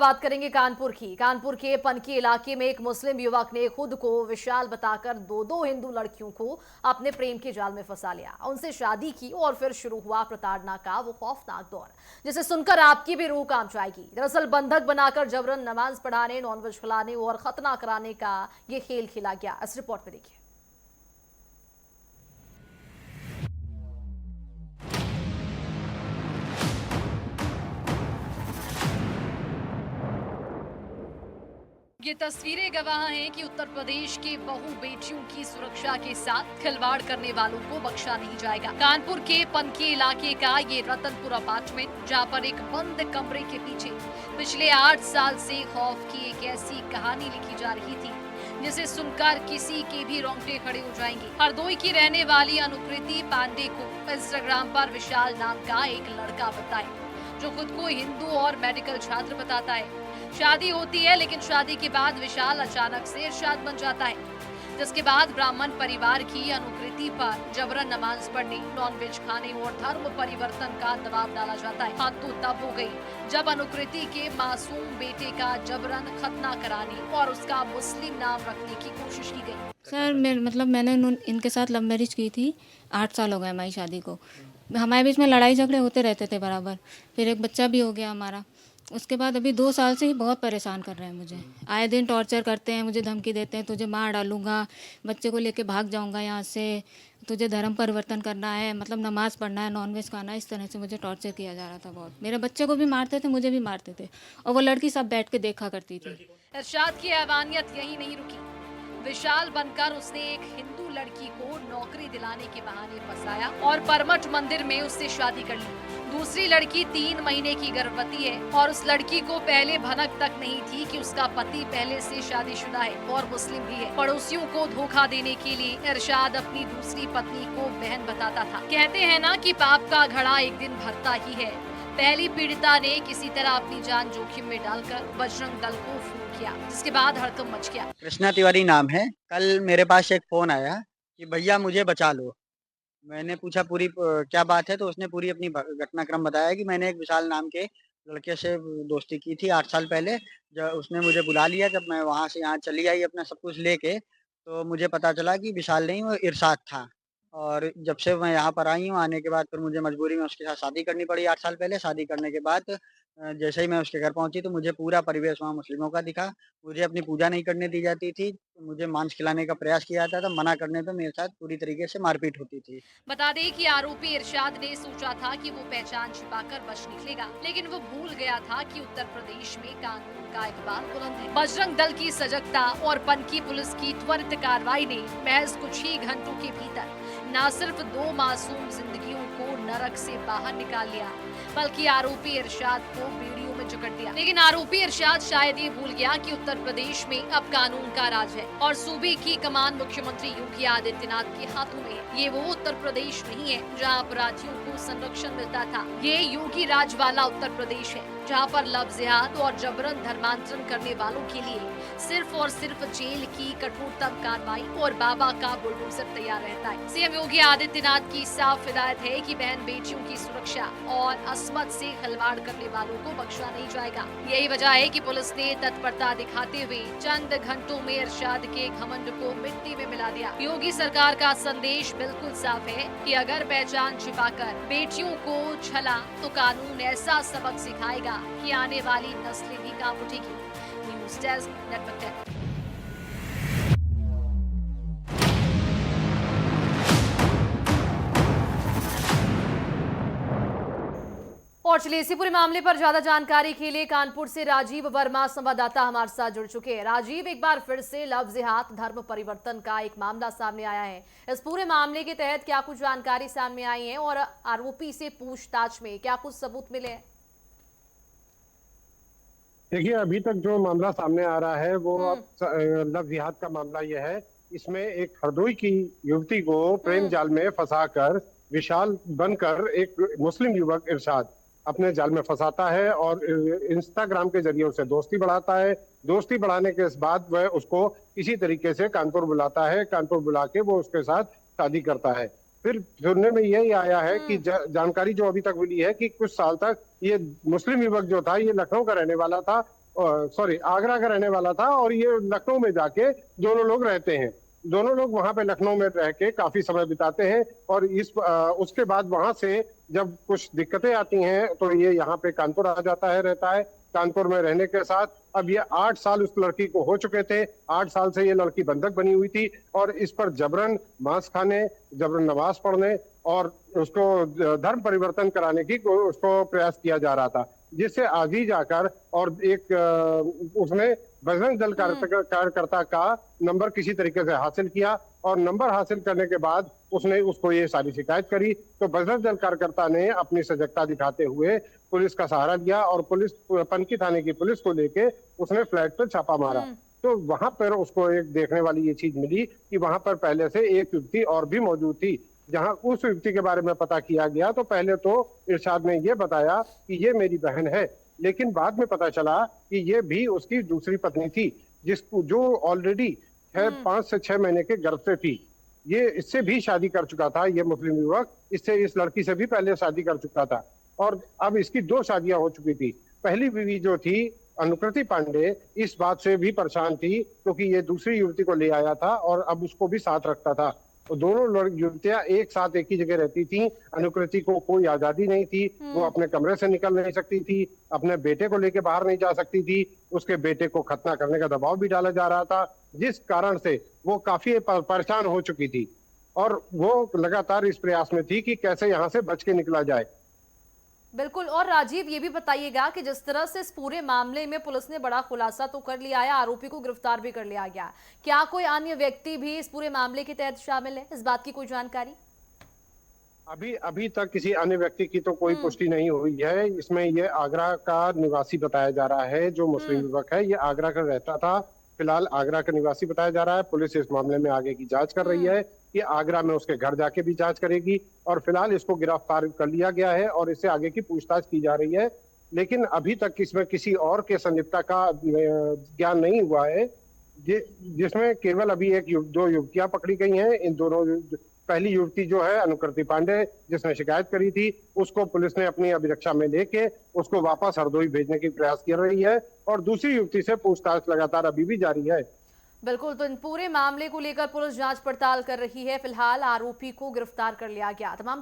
बात करेंगे कानपुर की। कानपुर के पनकी इलाके में एक मुस्लिम युवक ने खुद को विशाल बताकर दो हिंदू लड़कियों को अपने प्रेम के जाल में फंसा लिया, उनसे शादी की और फिर शुरू हुआ प्रताड़ना का वो खौफनाक दौर, जिसे सुनकर आपकी भी रूह कांप जाएगी। दरअसल बंधक बनाकर जबरन नमाज पढ़ाने, नॉनवेज खिलाने और खतना कराने का ये खेल खेला गया। इस रिपोर्ट में देखिए। ये तस्वीरें गवाह हैं कि उत्तर प्रदेश के बहू बेटियों की सुरक्षा के साथ खिलवाड़ करने वालों को बख्शा नहीं जाएगा। कानपुर के पनकी इलाके का ये रतनपुर अपार्टमेंट, जहां पर एक बंद कमरे के पीछे पिछले 8 साल से खौफ की एक ऐसी कहानी लिखी जा रही थी जिसे सुनकर किसी के भी रोंगटे खड़े हो जाएंगे। हरदोई की रहने वाली अनुकृति पांडे को इंस्टाग्राम पर विशाल नाम का एक लड़का बताए, जो खुद को हिंदू और मेडिकल छात्र बताता है। शादी होती है, लेकिन शादी के बाद विशाल अचानक से इरशाद बन जाता है, जिसके बाद ब्राह्मण परिवार की अनुकृति पर जबरन नमाज पढ़ने, नॉनवेज खाने और धर्म परिवर्तन का दबाव डाला जाता है। हद तो तब हो गई जब अनुकृति के मासूम बेटे का जबरन खतना कराने और उसका मुस्लिम नाम रखने की कोशिश की गई। सर मैंने इनके साथ लव मैरिज की थी। 8 साल हो गए हमारी शादी को। हमारे बीच में लड़ाई झगड़े होते रहते थे बराबर। फिर एक बच्चा भी हो गया हमारा। उसके बाद अभी 2 साल से ही बहुत परेशान कर रहे हैं मुझे। आए दिन टॉर्चर करते हैं, मुझे धमकी देते हैं, तुझे मार डालूंगा, बच्चे को लेके भाग जाऊंगा यहाँ से, तुझे धर्म परिवर्तन करना है, मतलब नमाज पढ़ना है, नॉनवेज खाना है। इस तरह से मुझे टॉर्चर किया जा रहा था बहुत। मेरे बच्चे को भी मारते थे, मुझे भी मारते थे, और वो लड़की सब बैठ के देखा करती थी। इरशाद की हैवानियत यही नहीं रुकी। विशाल बनकर उसने एक हिंदू लड़की को नौकरी दिलाने के बहाने फंसाया और परमठ मंदिर में उससे शादी कर ली। दूसरी लड़की 3 महीने की गर्भवती है और उस लड़की को पहले भनक तक नहीं थी कि उसका पति पहले से शादीशुदा है और मुस्लिम भी है। पड़ोसियों को धोखा देने के लिए इरशाद अपनी दूसरी पत्नी को बहन बताता था। कहते हैं ना कि पाप का घड़ा एक दिन भरता ही है। पहली पीड़िता ने किसी तरह अपनी जान जोखिम में डालकर बजरंग दल को फोन किया, जिसके बाद हड़कंप मच गया। कृष्णा तिवारी नाम है। कल मेरे पास एक फ़ोन आया कि भैया मुझे बचा लो। मैंने पूछा पूरी क्या बात है, तो उसने पूरी अपनी घटनाक्रम बताया कि मैंने एक विशाल नाम के लड़के से दोस्ती की थी 8 साल पहले। जब उसने मुझे बुला लिया, जब मैं वहाँ से यहाँ चली आई अपना सब कुछ लेके, तो मुझे पता चला कि विशाल नहीं, वो इरशाद था। और जब से मैं यहाँ पर आई हूँ, आने के बाद फिर मुझे मजबूरी में उसके साथ शादी करनी पड़ी 8 साल पहले। शादी करने के बाद जैसे ही मैं उसके घर पहुँची, तो मुझे पूरा परिवेश वहाँ मुस्लिमों का दिखा। मुझे अपनी पूजा नहीं करने दी जाती थी, मुझे मांस खिलाने का प्रयास किया जाता था, मना करने पे मेरे साथ पूरी तरीके से मारपीट होती थी। बता दें कि आरोपी इरशाद ने सोचा था कि वो पहचान छिपाकर बच निकलेगा, लेकिन वो भूल गया था कि उत्तर प्रदेश में कानून का इकबाल बुलंद है। बजरंग दल की सजगता और पनकी पुलिस की त्वरित कार्रवाई ने महज कुछ ही घंटों के भीतर न सिर्फ 2 मासूम जिंदगियों को नरक से बाहर निकाल लिया, बल्कि आरोपी इरशाद को बेड़ियों में जकड़ दिया। लेकिन आरोपी इरशाद शायद ये भूल गया कि उत्तर प्रदेश में अब कानून का राज है और सूबे की कमान मुख्यमंत्री योगी आदित्यनाथ के हाथों में है। ये वो उत्तर प्रदेश नहीं है जहां अपराधियों को संरक्षण मिलता था। ये योगी राज वाला उत्तर प्रदेश है, जहां पर लव जिहाद और जबरन धर्मांतरण करने वालों के लिए सिर्फ और सिर्फ जेल की कठोरतम कार्रवाई और बाबा का बुलडोजर तैयार रहता है। सीएम योगी आदित्यनाथ की साफ हिदायत है कि बहन बेटियों की सुरक्षा और असमत से खिलवाड़ करने वालों को बख्शा नहीं जाएगा। यही वजह है कि पुलिस ने तत्परता दिखाते हुए चंद घंटों में इरशाद के घमंड को मिट्टी में मिला दिया। योगी सरकार का संदेश बिल्कुल साफ है कि अगर पहचान छिपाकर बेटियों को छला, तो कानून ऐसा सबक सिखाएगा कि आने वाली नस्लें भी कांप उठेगी। News desk, network 10। और चलिए इसी पूरे मामले पर ज्यादा जानकारी के लिए कानपुर से राजीव वर्मा संवाददाता हमारे साथ जुड़ चुके हैं। राजीव, एक बार फिर से लव जिहाद धर्म परिवर्तन का एक मामला सामने आया है। इस पूरे मामले के तहत क्या कुछ जानकारी सामने आई है और आरोपी से पूछताछ में क्या कुछ सबूत मिले हैं? देखिए, अभी तक जो मामला सामने आ रहा है वो अब लव जिहाद का मामला यह है। इसमें एक हरदोई की युवती को प्रेम जाल में फंसाकर विशाल बनकर एक मुस्लिम युवक इरशाद अपने जाल में फंसाता है और इंस्टाग्राम के जरिए उसे दोस्ती बढ़ाता है। दोस्ती बढ़ाने के बाद वह उसको इसी तरीके से कानपुर बुलाता है। कानपुर बुला के वो उसके साथ शादी करता है। फिर सुनने में यही आया है कि जानकारी जो अभी तक मिली है कि कुछ साल तक ये मुस्लिम युवक जो था, ये लखनऊ का रहने वाला था सॉरी आगरा का रहने वाला था और ये लखनऊ में जाके दोनों लोग रहते हैं। दोनों लोग वहां पे लखनऊ में रह के काफी समय बिताते हैं और उसके बाद वहां से जब कुछ दिक्कतें आती हैं तो ये यहाँ पे कानपुर आ जाता है, रहता है। कानपुर में रहने के साथ अब ये 8 साल उस लड़की को हो चुके थे। 8 साल से ये लड़की बंधक बनी हुई थी और इस पर जबरन मांस खाने, जबरन नमाज पढ़ने और उसको धर्म परिवर्तन कराने की उसको प्रयास किया जा रहा था, जिससे आगे जाकर और एक उसने बजरंग दल कार्यकर्ता का नंबर किसी तरीके से हासिल किया और नंबर हासिल करने के बाद उसने उसको ये सारी शिकायत करी। तो बजरंग दल कार्यकर्ता ने अपनी सजगता दिखाते हुए पुलिस का सहारा लिया और पुलिस पनकी थाने की पुलिस को लेके उसने फ्लैट पर छापा मारा। तो वहां पर उसको एक देखने वाली ये चीज मिली कि वहां पर पहले से एक युवती और भी मौजूद थी। जहां उस युवती के बारे में पता किया गया तो पहले तो इरशाद ने ये बताया कि ये मेरी बहन है, लेकिन बाद में पता चला कि ये भी उसकी दूसरी पत्नी थी, जिसको जो ऑलरेडी 5 से 6 महीने के गर्भ से थी। ये इससे भी शादी कर चुका था, ये मुस्लिम युवक इससे इस लड़की से भी पहले शादी कर चुका था और अब इसकी 2 शादियां हो चुकी थी। पहली बीवी जो थी अनुकृति पांडे इस बात से भी परेशान थी क्योंकि ये दूसरी युवती को ले आया था और अब उसको भी साथ रखता था। तो दोनों युवतियां एक साथ एक ही जगह रहती थी। अनुकृति को कोई आजादी नहीं थी, वो अपने कमरे से निकल नहीं सकती थी, अपने बेटे को लेके बाहर नहीं जा सकती थी, उसके बेटे को खतना करने का दबाव भी डाला जा रहा था, जिस कारण से वो काफी परेशान हो चुकी थी और वो लगातार इस प्रयास में थी कि कैसे यहाँ से बच के निकला जाए। बिल्कुल। और राजीव, ये भी बताइएगा कि जिस तरह से इस पूरे मामले में पुलिस ने बड़ा खुलासा तो कर लिया है, आरोपी को गिरफ्तार भी कर लिया गया, क्या कोई अन्य व्यक्ति भी इस पूरे मामले के तहत शामिल है? इस बात की कोई जानकारी? अभी तक किसी अन्य व्यक्ति की तो कोई पुष्टि नहीं हुई है। इसमें ये आगरा का निवासी बताया जा रहा है, जो मुस्लिम युवक है, ये आगरा का रहता था। फिलहाल आगरा का निवासी बताया जा रहा है। पुलिस इस मामले में आगे की जांच कर रही है कि आगरा में उसके घर जाके भी जांच करेगी और फिलहाल इसको गिरफ्तार कर लिया गया है और इससे आगे की पूछताछ की जा रही है। लेकिन अभी तक इसमें किसी और के संलिप्तता का ज्ञान नहीं हुआ है, जिसमें केवल अभी 2 युवतियां पकड़ी गई हैं। इन दोनों, पहली युवती जो है अनुकृति पांडे जिसने शिकायत करी थी, उसको पुलिस ने अपनी अभिरक्षा में लेके उसको वापस हरदोई भेजने की प्रयास कर रही है और दूसरी युवती से पूछताछ लगातार अभी भी जारी है। बिल्कुल। तो इन पूरे मामले को लेकर पुलिस जांच पड़ताल कर रही है। फिलहाल आरोपी को गिरफ्तार कर लिया गया। तमाम